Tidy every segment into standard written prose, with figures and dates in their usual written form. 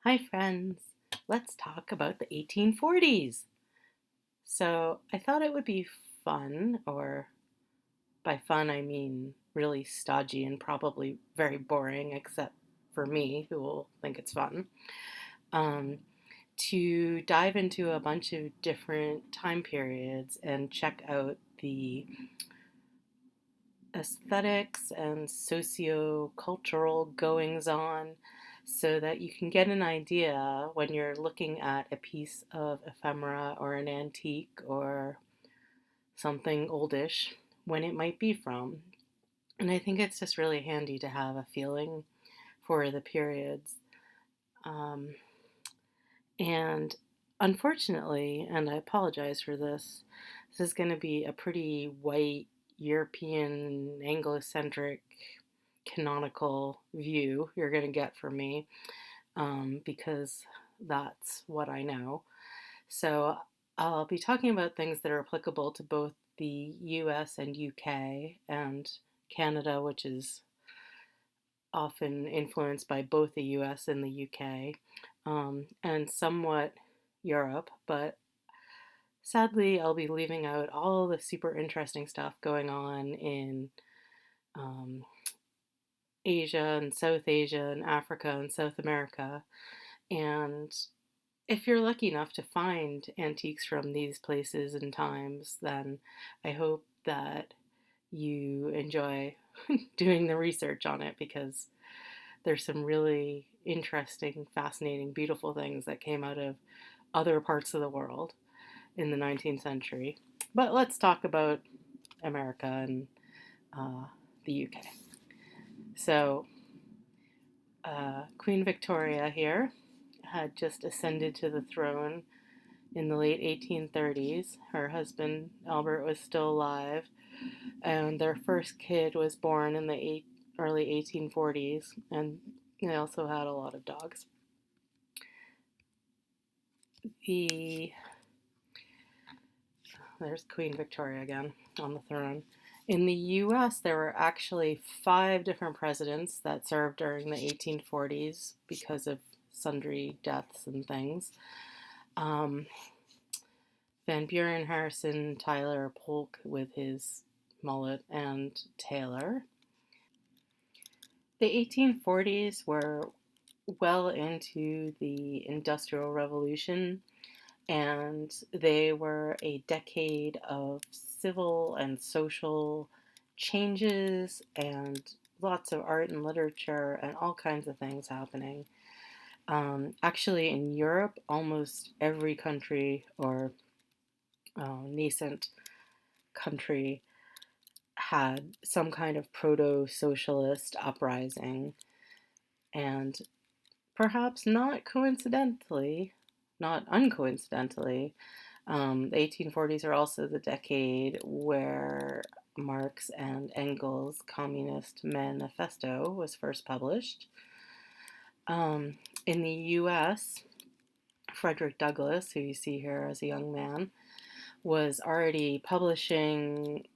Hi, friends. Let's talk about the 1840s. So, I thought it would be fun, or by fun, I mean really stodgy and probably very boring, except for me, who will think it's fun, um, to dive into a bunch of different time periods and check out the aesthetics and socio-cultural goings on so that you can get an idea when you're looking at a piece of ephemera or an antique or something oldish when it might be from. And I think it's just really handy to have a feeling for the periods. Um, and unfortunately, and I apologize for this is going to be a pretty white, European, Anglo-centric, canonical view you're going to get from me, because that's what I know. So I'll be talking about things that are applicable to both the US and UK and Canada, which is often influenced by both the US and the UK, and somewhat Europe, but sadly, I'll be leaving out all the super interesting stuff going on in um, Asia and South Asia and Africa and South America. And if you're lucky enough to find antiques from these places and times, then I hope that you enjoy doing the research on it because there's some really interesting, fascinating, beautiful things that came out of other parts of the world in the 19th century. But let's talk about America and uh, the UK. So, Queen Victoria here had just ascended to the throne in the late 1830s. Her husband, Albert, was still alive, and their first kid was born in the early 1840s, and they also had a lot of dogs. The There's Queen Victoria again on the throne. In the US, there were actually five different presidents that served during the 1840s because of sundry deaths and things. Um, Van Buren, Harrison, Tyler, Polk with his mullet, and Taylor. The 1840s were well into the Industrial Revolution, and they were a decade of civil and social changes and lots of art and literature and all kinds of things happening. Actually, in Europe, almost every country or nascent country had some kind of proto socialist uprising, and perhaps not coincidentally, not uncoincidentally, the 1840s are also the decade where Marx and Engels' Communist Manifesto was first published. In the US, Frederick Douglass, who you see here as a young man, was already publishing,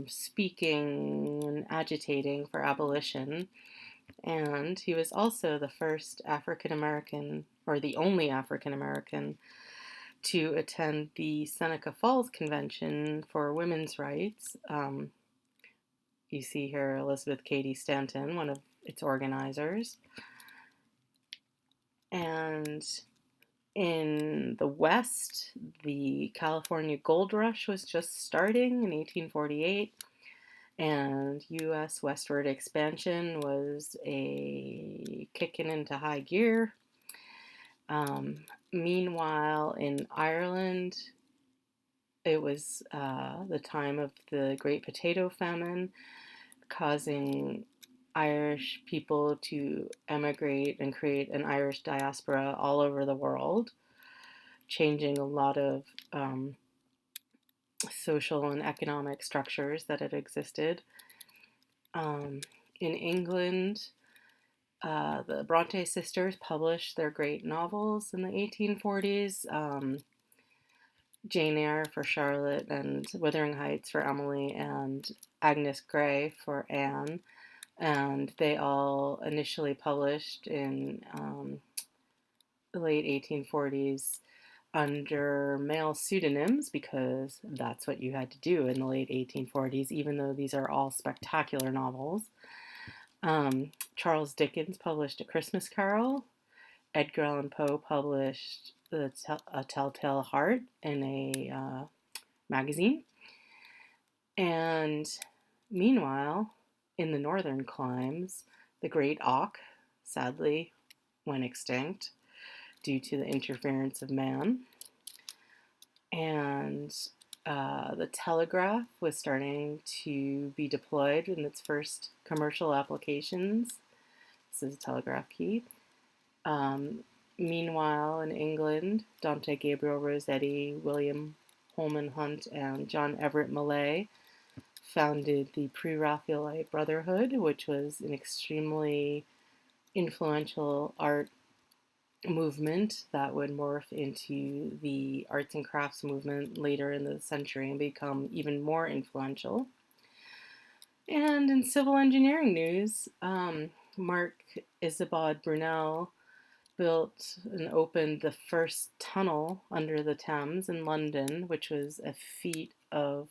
speaking, and agitating for abolition. And he was also the first African American, or the only African American, to attend the Seneca Falls Convention for Women's Rights. You see here Elizabeth Cady Stanton, one of its organizers. And in the West, the California Gold Rush was just starting in 1848, and U.S. westward expansion was kicking into high gear. Meanwhile, in Ireland, it was the time of the Great Potato Famine, causing Irish people to emigrate and create an Irish diaspora all over the world, changing a lot of social and economic structures that had existed. In England, the Bronte sisters published their great novels in the 1840s. Jane Eyre for Charlotte, and Wuthering Heights for Emily, and Agnes Grey for Anne. And they all initially published in the late 1840s under male pseudonyms because that's what you had to do in the late 1840s, even though these are all spectacular novels. Charles Dickens published A Christmas Carol. Edgar Allan Poe published A Telltale Heart in a magazine. And meanwhile, in the northern climes, the great auk sadly went extinct due to the interference of man. And the telegraph was starting to be deployed in its first commercial applications. This is a telegraph key. Meanwhile, in England, Dante Gabriel Rossetti, William Holman Hunt, and John Everett Millais founded the Pre-Raphaelite Brotherhood, which was an extremely influential art movement that would morph into the arts and crafts movement later in the century and become even more influential. And in civil engineering news, Mark Isabod Brunel built and opened the first tunnel under the Thames in London, which was a feat of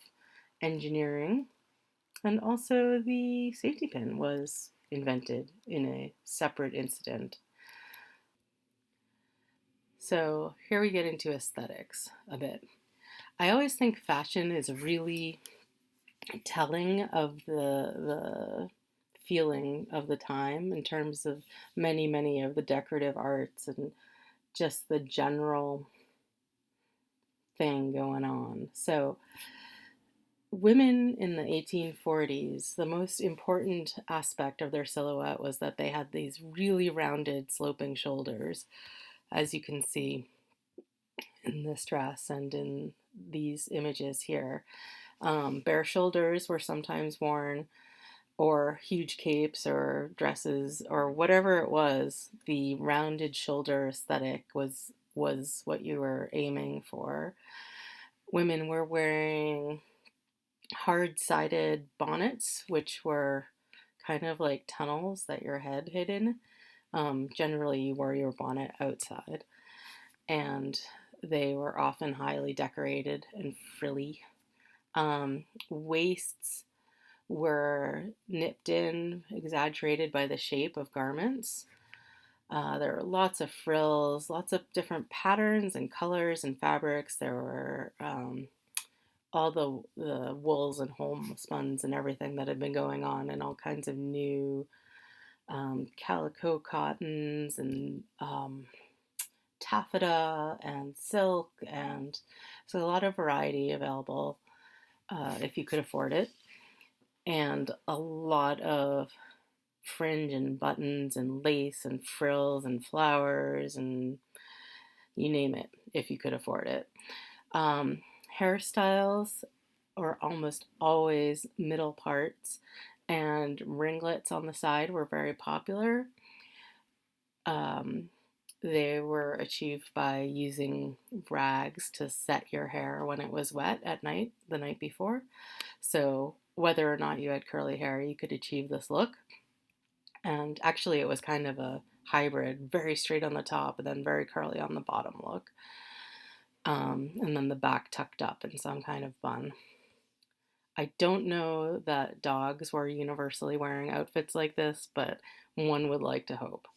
engineering. And also the safety pin was invented in a separate incident. So here we get into aesthetics a bit. I always think fashion is really telling of the feeling of the time in terms of many of the decorative arts and just the general thing going on. So women in the 1840s, the most important aspect of their silhouette was that they had these really rounded sloping shoulders, as you can see in this dress and in these images here. Bare shoulders were sometimes worn, or huge capes or dresses or whatever it was. The rounded shoulder aesthetic was what you were aiming for. Women were wearing hard-sided bonnets, which were kind of like tunnels that your head hid in. Generally, you wore your bonnet outside, and they were often highly decorated and frilly. Waists were nipped in, exaggerated by the shape of garments. There were lots of frills, lots of different patterns and colors and fabrics. There were all the wools and homespuns and everything that had been going on, and all kinds of new calico cottons and taffeta and silk, and so a lot of variety available if you could afford it, and a lot of fringe and buttons and lace and frills and flowers and you name it if you could afford it. Hairstyles are almost always middle parts, and ringlets on the side were very popular. Um, they were achieved by using rags to set your hair when it was wet at night, the night before. So whether or not you had curly hair, you could achieve this look. And actually, it was kind of a hybrid, very straight on the top and then very curly on the bottom look. And then the back tucked up in some kind of bun. I don't know that dogs were universally wearing outfits like this, but one would like to hope.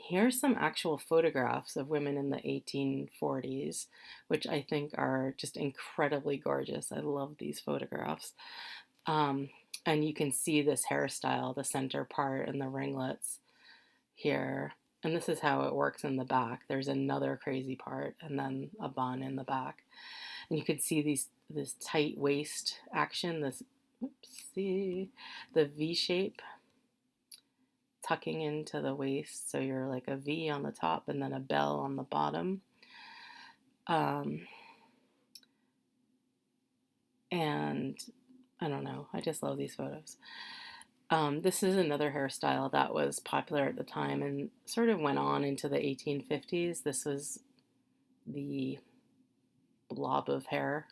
Here's some actual photographs of women in the 1840s, which I think are just incredibly gorgeous. I love these photographs. And you can see this hairstyle, the center part and the ringlets here. And this is how it works in the back. There's another crazy part and then a bun in the back. And you can see this tight waist action, the V shape tucking into the waist. So you're like a V on the top and then a bell on the bottom. And I don't know, I just love these photos. This is another hairstyle that was popular at the time and sort of went on into the 1850s. This was the blob of hair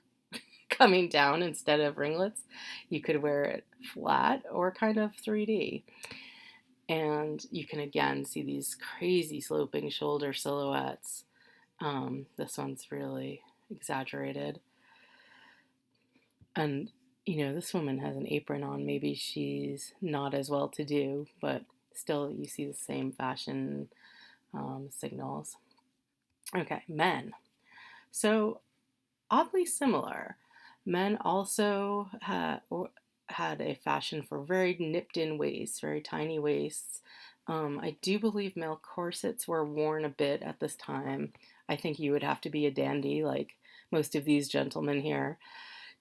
coming down instead of ringlets. You could wear it flat or kind of 3D. And you can again see these crazy sloping shoulder silhouettes. This one's really exaggerated. And, this woman has an apron on. Maybe she's not as well to do, but still you see the same fashion signals. Okay, men. So, oddly similar. Men also had a fashion for very nipped in waists, very tiny waists. I do believe male corsets were worn a bit at this time. I think you would have to be a dandy, like most of these gentlemen here,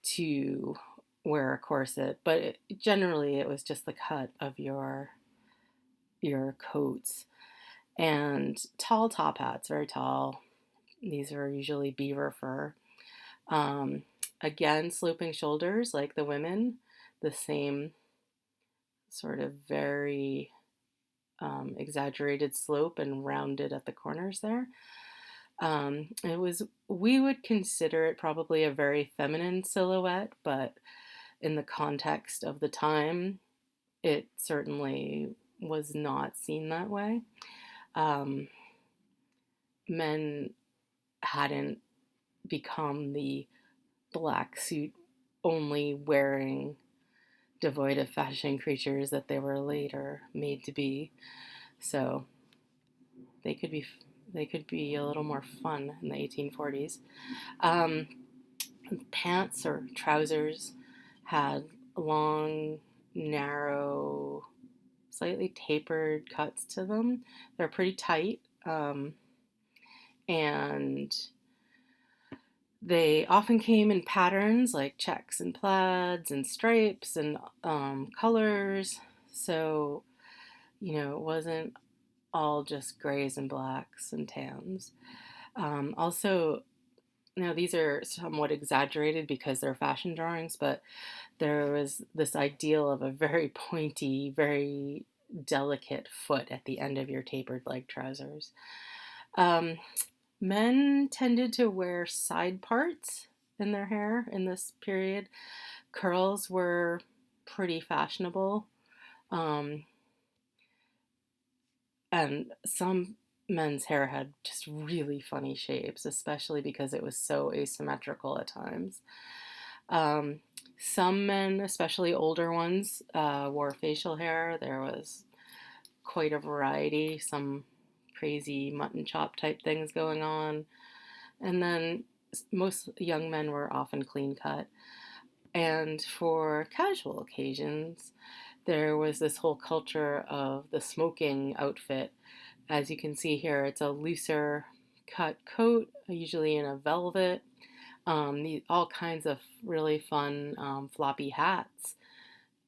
to wear a corset, but generally it was just the cut of your coats. And tall top hats, very tall. These are usually beaver fur. Um, Again, sloping shoulders like the women, the same sort of very exaggerated slope and rounded at the corners there. We would consider it probably a very feminine silhouette, but in the context of the time, it certainly was not seen that way. Um, Men hadn't become the black suit only wearing devoid of fashion creatures that they were later made to be. So they could be they could be a little more fun in the 1840s. Um, Pants or trousers had long, narrow, slightly tapered cuts to them. They're pretty tight, and they often came in patterns like checks and plaids and stripes and colors. So, it wasn't all just grays and blacks and tans. Also, now these are somewhat exaggerated because they're fashion drawings, but there was this ideal of a very pointy, very delicate foot at the end of your tapered leg trousers. Um, Men tended to wear side parts in their hair in this period. Curls were pretty fashionable. Um, and some men's hair had just really funny shapes, especially because it was so asymmetrical at times. Um, some men, especially older ones, wore facial hair. There was quite a variety, some crazy mutton chop type things going on. And then most young men were often clean cut. And for casual occasions, there was this whole culture of the smoking outfit. As you can see here, it's a looser cut coat, usually in a velvet. All kinds of really fun floppy hats.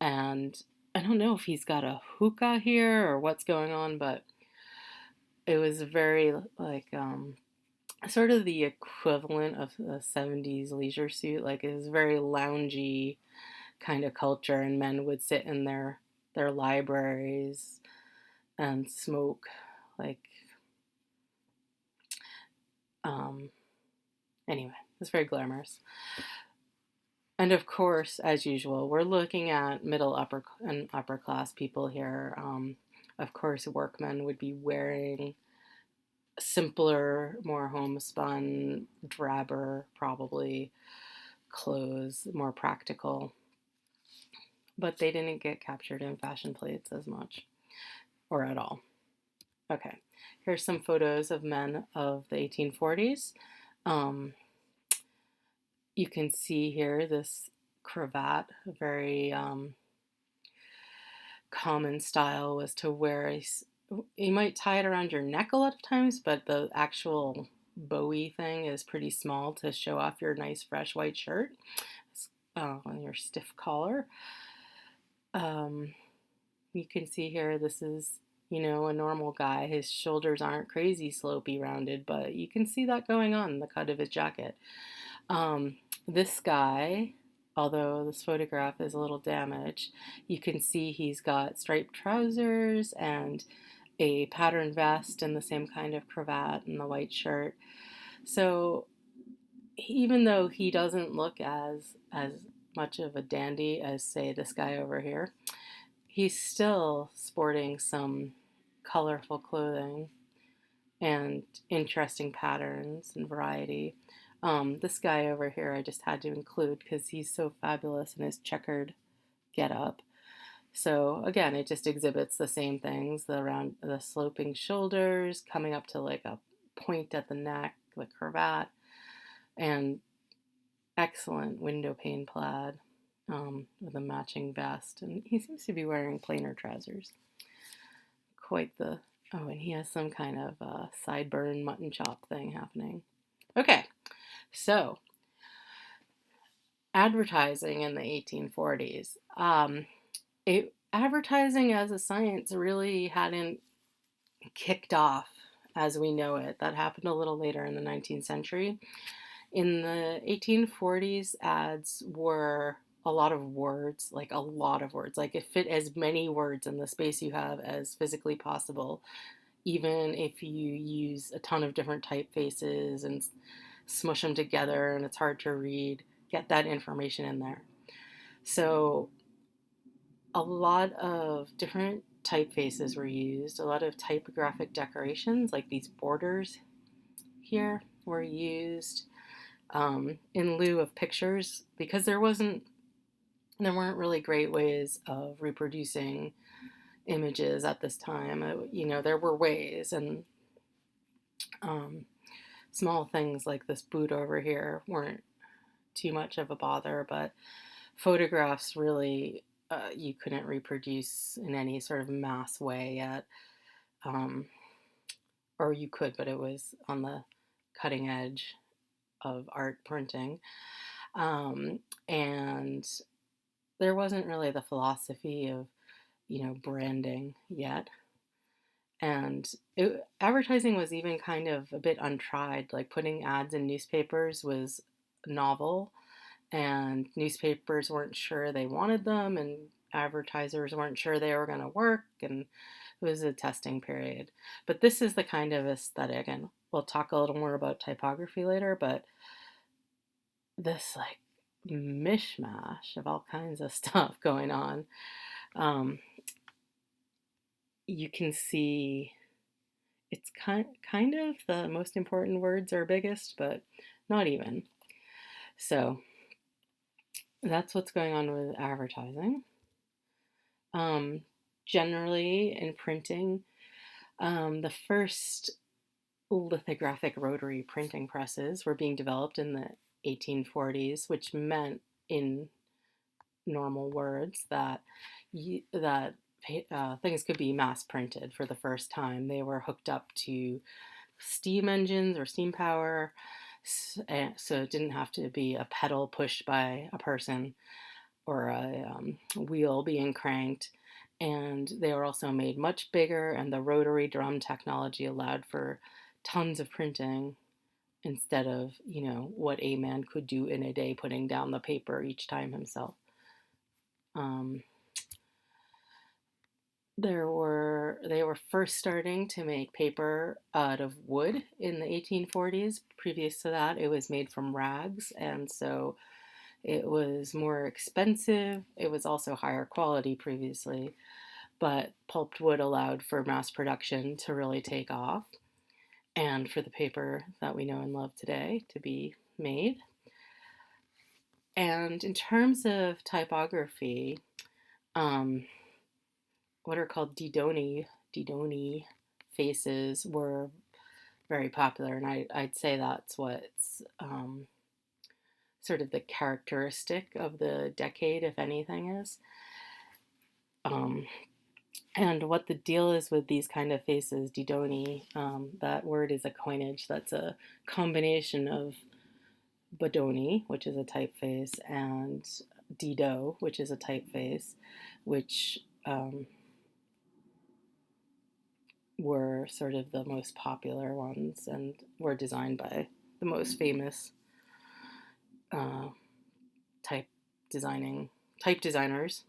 And I don't know if he's got a hookah here or what's going on, but it was very like sort of the equivalent of a 70s leisure suit. Like it was very loungy kind of culture, and men would sit in their libraries and smoke like um anyway, it's very glamorous. And of course, as usual, we're looking at middle upper and upper class people here. Of course, workmen would be wearing simpler, more homespun, drabber, probably clothes, more practical. But they didn't get captured in fashion plates as much, or at all. Okay, here's some photos of men of the 1840s. Um, you can see here this cravat, a very common style was to wear you might tie it around your neck a lot of times, but the actual bowie thing is pretty small to show off your nice fresh white shirt on your stiff collar. You can see here this is a normal guy. His shoulders aren't crazy slopey rounded, but you can see that going on in the cut of his jacket. This guy, although this photograph is a little damaged, you can see he's got striped trousers and a patterned vest and the same kind of cravat and the white shirt. So even though he doesn't look as much of a dandy as, say, this guy over here, he's still sporting some colorful clothing and interesting patterns and variety. This guy over here I just had to include because he's so fabulous in his checkered getup. So again, it just exhibits the same things: the sloping shoulders, coming up to like a point at the neck, the cravat, and excellent window pane plaid with a matching vest. And he seems to be wearing plainer trousers. Quite the oh, and he has some kind of sideburn mutton chop thing happening. Okay, so advertising in the 1840s. Advertising as a science really hadn't kicked off as we know it. That happened a little later in the 19th century. In the 1840s, ads were a lot of words, like a lot of words. Like it fit as many words in the space you have as physically possible, even if you use a ton of different typefaces and smush them together and it's hard to read, get that information in there. So a lot of different typefaces were used, a lot of typographic decorations, like these borders here, were used in lieu of pictures because there weren't really great ways of reproducing images at this time. There were ways, and small things like this boot over here weren't too much of a bother, but photographs really you couldn't reproduce in any sort of mass way yet. Or you could, but it was on the cutting edge of art printing. And there wasn't really the philosophy of, branding yet. And advertising was even kind of a bit untried. Like putting ads in newspapers was novel, and newspapers weren't sure they wanted them, and advertisers weren't sure they were going to work, and it was a testing period. But this is the kind of aesthetic, and we'll talk a little more about typography later, but this like mishmash of all kinds of stuff going on. You can see it's kind of the most important words are biggest, but not even. So that's what's going on with advertising. Generally, in printing, the first lithographic rotary printing presses were being developed in the 1840s, which meant, in normal words, that things could be mass printed for the first time. They were hooked up to steam engines or steam power, so it didn't have to be a pedal pushed by a person or a wheel being cranked. And they were also made much bigger, and the rotary drum technology allowed for tons of printing instead of, what a man could do in a day, putting down the paper each time himself. They were first starting to make paper out of wood in the 1840s. Previous to that, it was made from rags, and so it was more expensive. It was also higher quality previously, but pulped wood allowed for mass production to really take off and for the paper that we know and love today to be made. And in terms of typography, what are called Didoni faces were very popular, and I'd say that's what's sort of the characteristic of the decade, if anything, is. And what the deal is with these kind of faces, Didoni, that word is a coinage that's a combination of Bodoni, which is a typeface, and Dido, which is a typeface, which were sort of the most popular ones and were designed by the most famous type designers,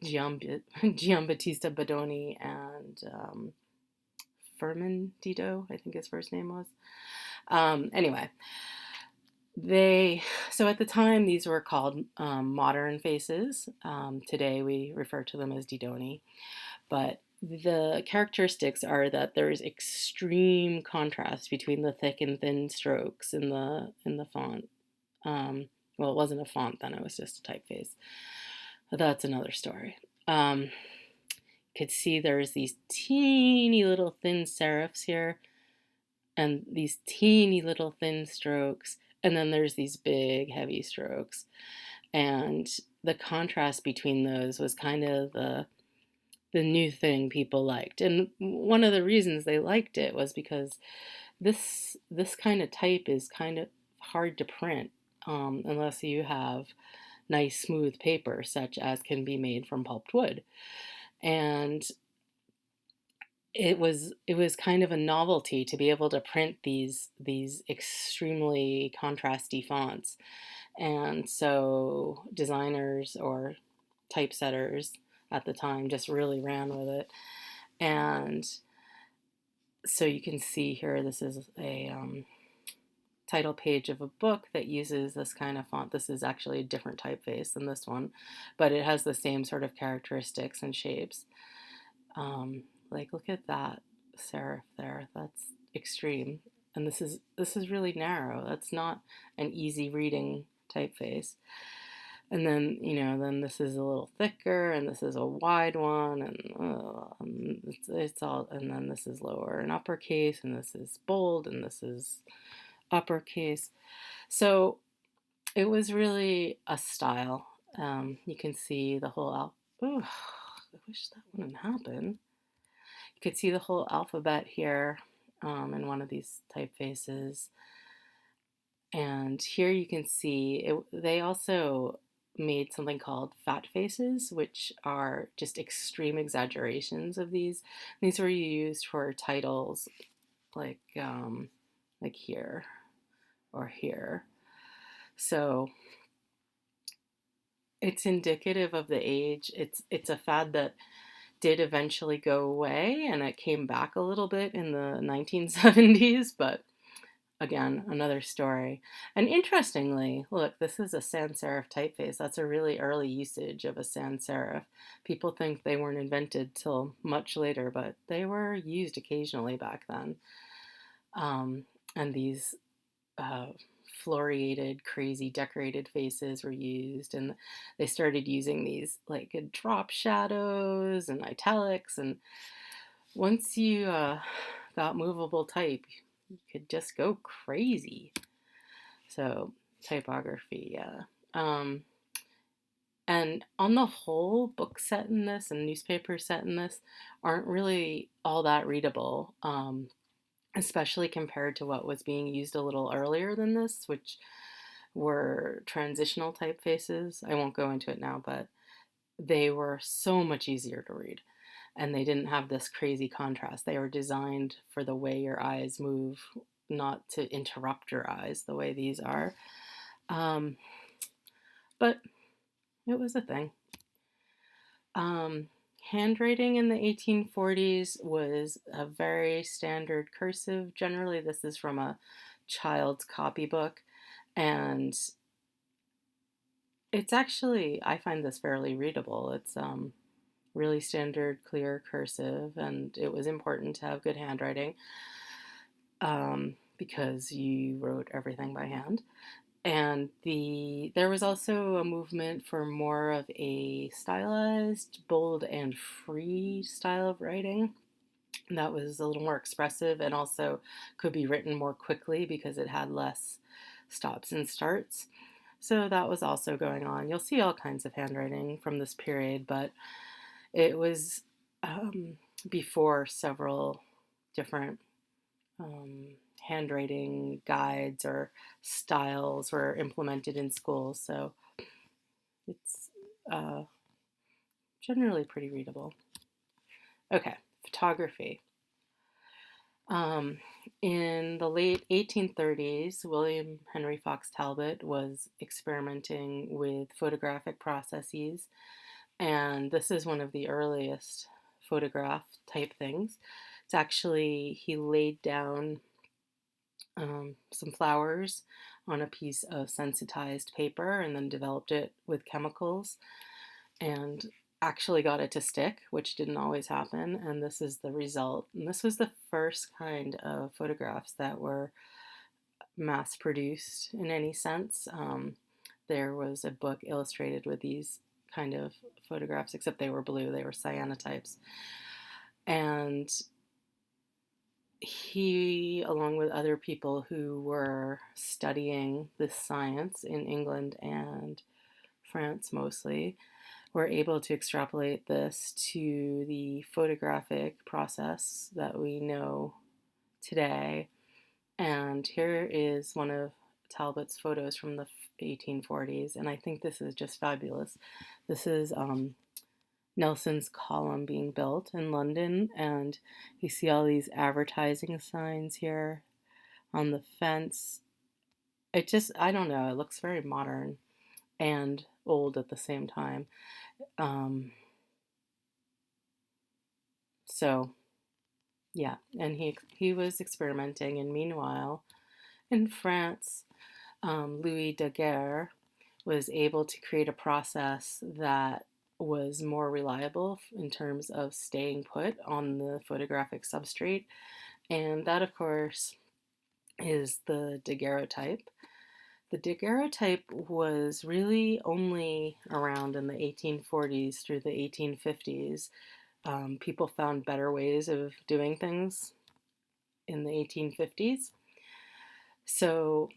Giambattista Bodoni and Firmin Dido, I think his first name was. Anyway, They so at the time these were called modern faces. Today we refer to them as Didoni, but the characteristics are that there's extreme contrast between the thick and thin strokes in the font. Well, it wasn't a font then; it was just a typeface. But that's another story. You could see there's these teeny little thin serifs here, and these teeny little thin strokes, and then there's these big heavy strokes. And the contrast between those was kind of the new thing people liked. And one of the reasons they liked it was because this kind of type is kind of hard to print unless you have nice smooth paper, such as can be made from pulped wood. And it was kind of a novelty to be able to print these extremely contrasty fonts. And so designers or typesetters at the time just really ran with it. And so you can see here, this is a title page of a book that uses this kind of font. This is actually a different typeface than this one, but it has the same sort of characteristics and shapes. Like, look at that serif there. That's extreme. And this is really narrow. That's not an easy reading typeface. And then, then this is a little thicker, and this is a wide one, and it's all, and then this is lower and uppercase, and this is bold, and this is uppercase. So it was really a style. You can see the whole I wish that wouldn't happen. You could see the whole alphabet here in one of these typefaces. And here you can see they also made something called fat faces, which are just extreme exaggerations of these. These were used for titles like here or here. So it's indicative of the age. It's a fad that did eventually go away, and it came back a little bit in the 1970s, but again, another story. And interestingly, look, this is a sans serif typeface. That's a really early usage of a sans serif. People think they weren't invented till much later, but they were used occasionally back then. And these floriated, crazy, decorated faces were used, and they started using these like drop shadows and italics. And once you got movable type, you could just go crazy. So typography, yeah. And on the whole, books set in this and newspapers set in this aren't really all that readable, especially compared to what was being used a little earlier than this, which were transitional typefaces. I won't go into it now, but they were so much easier to read. And they didn't have this crazy contrast. They were designed for the way your eyes move, not to interrupt your eyes the way these are. But it was a thing. Handwriting in the 1840s was a very standard cursive. Generally, this is from a child's copybook, and it's actually, I find this fairly readable. It's really standard, clear cursive, and it was important to have good handwriting because you wrote everything by hand. And there was also a movement for more of a stylized, bold, and free style of writing that was a little more expressive and also could be written more quickly because it had less stops and starts. So that was also going on. You'll see all kinds of handwriting from this period, but it was before several different handwriting guides or styles were implemented in schools. So it's generally pretty readable. Okay, photography. In the late 1830s, William Henry Fox Talbot was experimenting with photographic processes, and this is one of the earliest photograph type things. It's actually, he laid down some flowers on a piece of sensitized paper and then developed it with chemicals and actually got it to stick, which didn't always happen. And this is the result. And this was the first kind of photographs that were mass produced in any sense. There was a book illustrated with these kind of photographs, except they were blue, they were cyanotypes. And he, along with other people who were studying this science in England and France mostly, were able to extrapolate this to the photographic process that we know today. And here is one of Talbot's photos from the 1840s, and I think this is just fabulous. This is Nelson's column being built in London, and you see all these advertising signs here on the fence. It just, I don't know, it looks very modern and old at the same time. So, yeah, and he was experimenting, and meanwhile, in France, Louis Daguerre was able to create a process that was more reliable in terms of staying put on the photographic substrate. And that, of course, is the daguerreotype. The daguerreotype was really only around in the 1840s through the 1850s. People found better ways of doing things in the 1850s. So,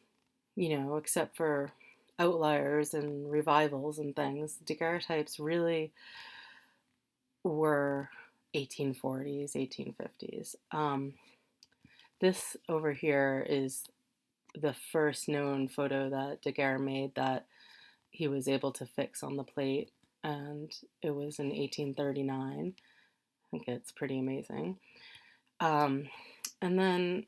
except for outliers and revivals and things, daguerreotypes really were 1840s, 1850s. This over here is the first known photo that Daguerre made that he was able to fix on the plate, and it was in 1839. I think it's pretty amazing. And then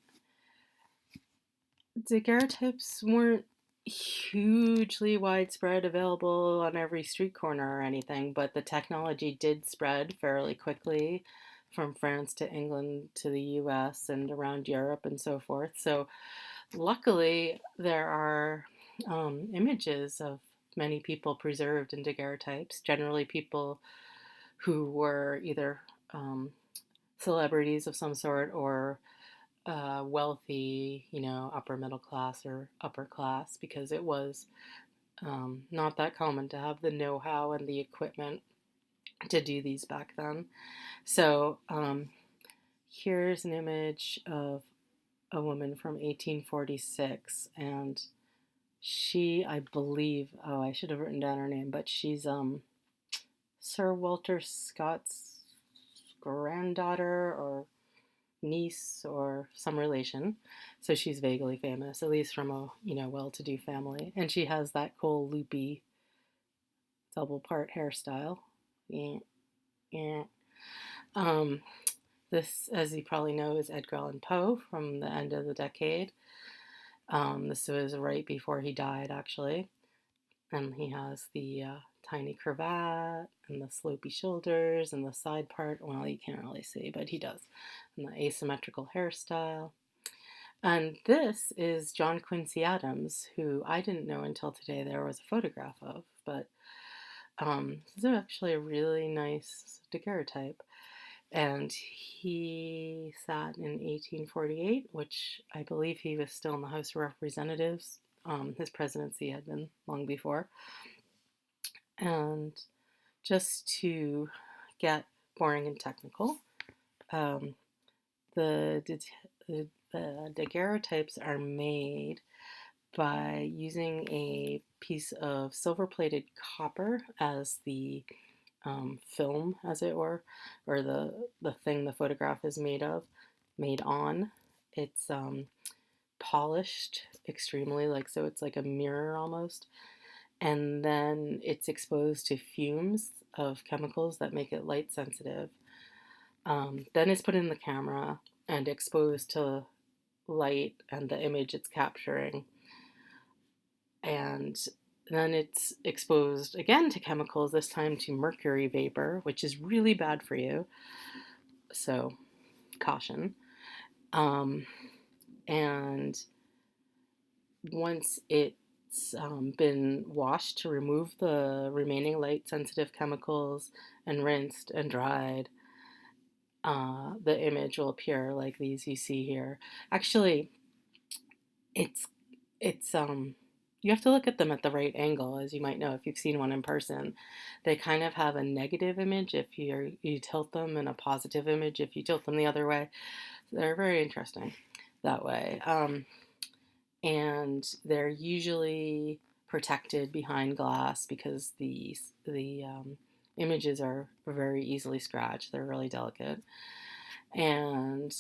daguerreotypes weren't hugely widespread, available on every street corner or anything, but the technology did spread fairly quickly from France to England to the US and around Europe and so forth. So luckily, there are images of many people preserved in daguerreotypes, generally people who were either celebrities of some sort or wealthy, upper middle class or upper class, because it was not that common to have the know-how and the equipment to do these back then. So here's an image of a woman from 1846, and she, I believe, oh, I should have written down her name, but she's Sir Walter Scott's granddaughter or niece or some relation. So she's vaguely famous, at least from a well-to-do family, and she has that cool loopy double part hairstyle. Yeah, yeah. This, as you probably know, is Edgar Allan Poe from the end of the decade. This was right before he died, actually, and he has the tiny cravat and the slopey shoulders and the side part. Well, you can't really see, but he does. And the asymmetrical hairstyle. And this is John Quincy Adams, who I didn't know until today there was a photograph of, but this is actually a really nice daguerreotype. And he sat in 1848, which I believe he was still in the House of Representatives. His presidency had been long before. And just to get boring and technical, the daguerreotypes are made by using a piece of silver-plated copper as the film, as it were, or the thing the photograph is made on. It's polished extremely, so it's like a mirror almost, and then it's exposed to fumes of chemicals that make it light sensitive. Then it's put in the camera and exposed to light and the image it's capturing, and then it's exposed again to chemicals, this time to mercury vapor, which is really bad for you. So, caution. And once it's been washed to remove the remaining light sensitive chemicals and rinsed and dried, the image will appear like these you see here. Actually, it's it's you have to look at them at the right angle, as you might know if you've seen one in person. They kind of have a negative image if you tilt them, and a positive image if you tilt them the other way. They're very interesting that way. And they're usually protected behind glass because the images are very easily scratched. They're really delicate. And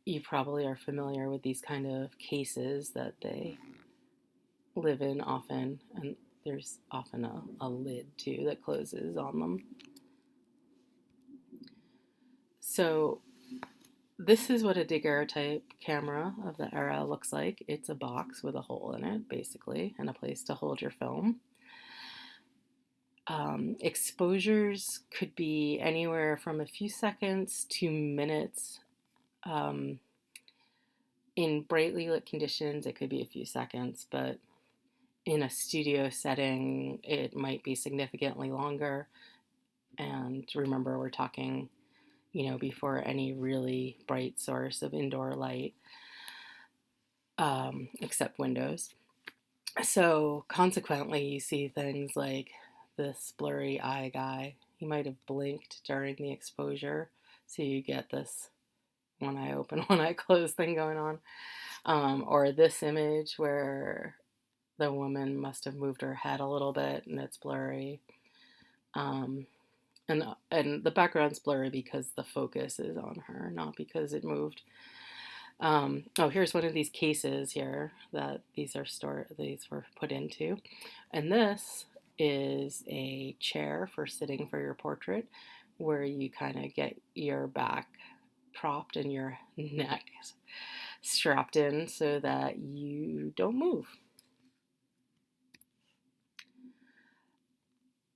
you probably are familiar with these kind of cases that they live in often, and there's often a lid too that closes on them. So this is what a daguerreotype camera of the era looks like. It's a box with a hole in it, basically, and a place to hold your film. Exposures could be anywhere from a few seconds to minutes. In brightly lit conditions, it could be a few seconds, but in a studio setting, it might be significantly longer. And remember, we're talking, before any really bright source of indoor light, except windows. So consequently, you see things like this blurry eye guy. He might have blinked during the exposure, so you get this one eye open, one eye closed thing going on. Or this image where the woman must have moved her head a little bit and it's blurry. Um, and the background's blurry because the focus is on her, not because it moved. Here's one of these cases here that these were put into. And this is a chair for sitting for your portrait, where you kind of get your back propped and your neck strapped in so that you don't move.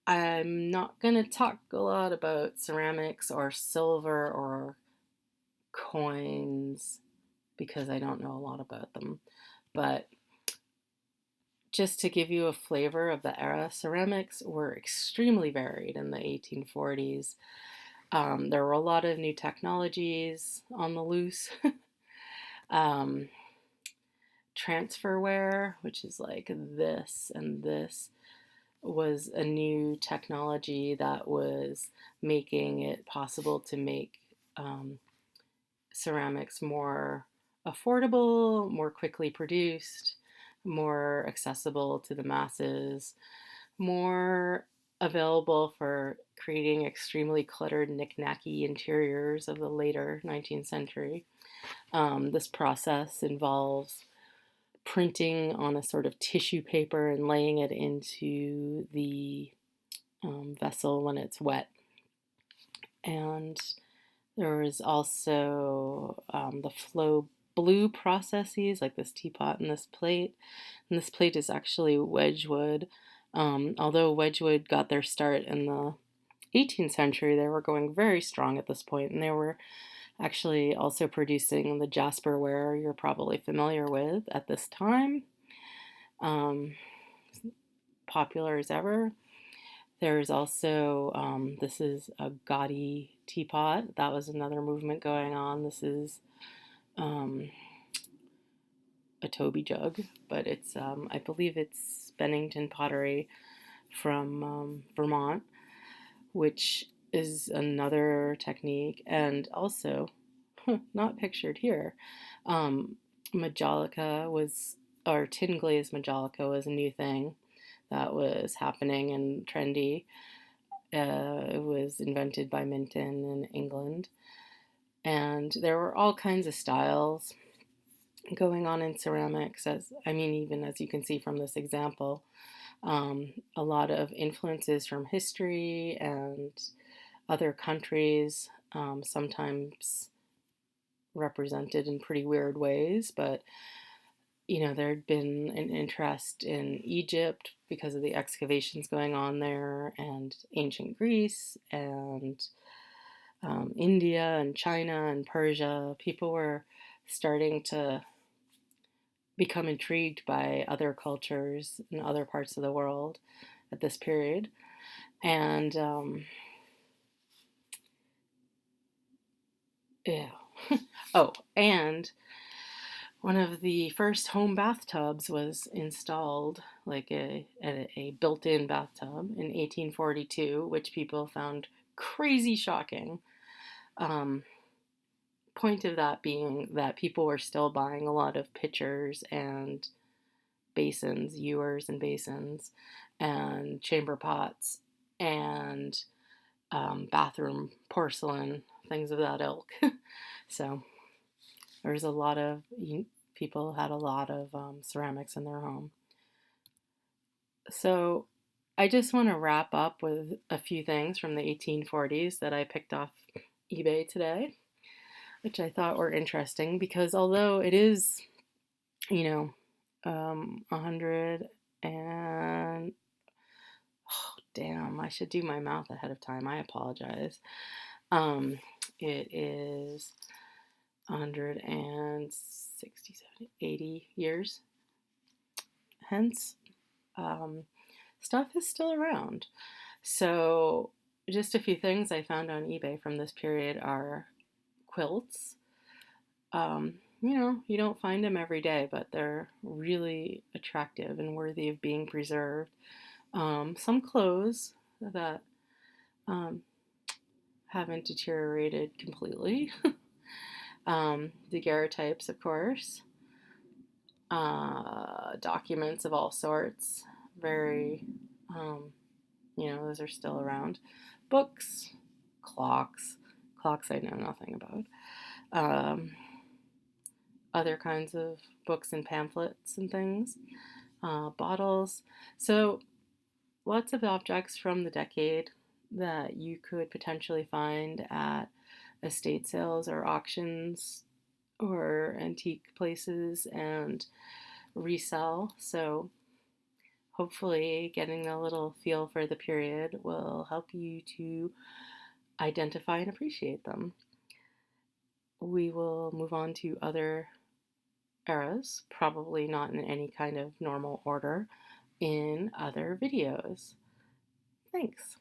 I'm not going to talk a lot about ceramics or silver or coins because I don't know a lot about them. But just to give you a flavor of the era, ceramics were extremely varied in the 1840s. There were a lot of new technologies on the loose. um, Transferware, which is like this and this, was a new technology that was making it possible to make ceramics more affordable, more quickly produced, more accessible to the masses, more available for creating extremely cluttered, knick-knacky interiors of the later 19th century. This process involves printing on a sort of tissue paper and laying it into the vessel when it's wet. And there is also the flow blue processes, like this teapot and this plate. And this plate is actually Wedgwood. Although Wedgwood got their start in the 18th century, they were going very strong at this point, and they were actually also producing the jasperware you're probably familiar with at this time. Popular as ever. There's also, this is a gaudy teapot. That was another movement going on. This is a Toby jug, but it's, I believe it's Bennington pottery from Vermont, which is another technique. And also, not pictured here, Majolica was, or tin glazed Majolica was a new thing that was happening and trendy. It was invented by Minton in England. And there were all kinds of styles going on in ceramics, even as you can see from this example. A lot of influences from history and other countries, sometimes represented in pretty weird ways, but there had been an interest in Egypt because of the excavations going on there, and ancient Greece, and India, and China, and Persia. People were starting to become intrigued by other cultures in other parts of the world at this period. And yeah. Oh, and one of the first home bathtubs was installed, like a built-in bathtub in 1842, which people found crazy shocking. Um, Point of that being that people were still buying a lot of pitchers and basins, ewers and basins, and chamber pots, and bathroom porcelain, things of that ilk. So there's a lot of people had a lot of ceramics in their home. So I just want to wrap up with a few things from the 1840s that I picked off eBay today, which I thought were interesting because although it is, you know, 100 and oh, damn, I should do my math ahead of time. I apologize. It is 160, 70, 80 years. Hence, um, stuff is still around. So, just a few things I found on eBay from this period are quilts. You don't find them every day, but they're really attractive and worthy of being preserved. Some clothes that um, haven't deteriorated completely. Daguerreotypes, of course. Documents of all sorts. Very, um, those are still around. Books, clocks. Clocks I know nothing about. Um, Other kinds of books and pamphlets and things. Bottles. So lots of objects from the decade that you could potentially find at estate sales or auctions or antique places and resell. So hopefully getting a little feel for the period will help you to identify and appreciate them. We will move on to other eras, probably not in any kind of normal order, in other videos. Thanks.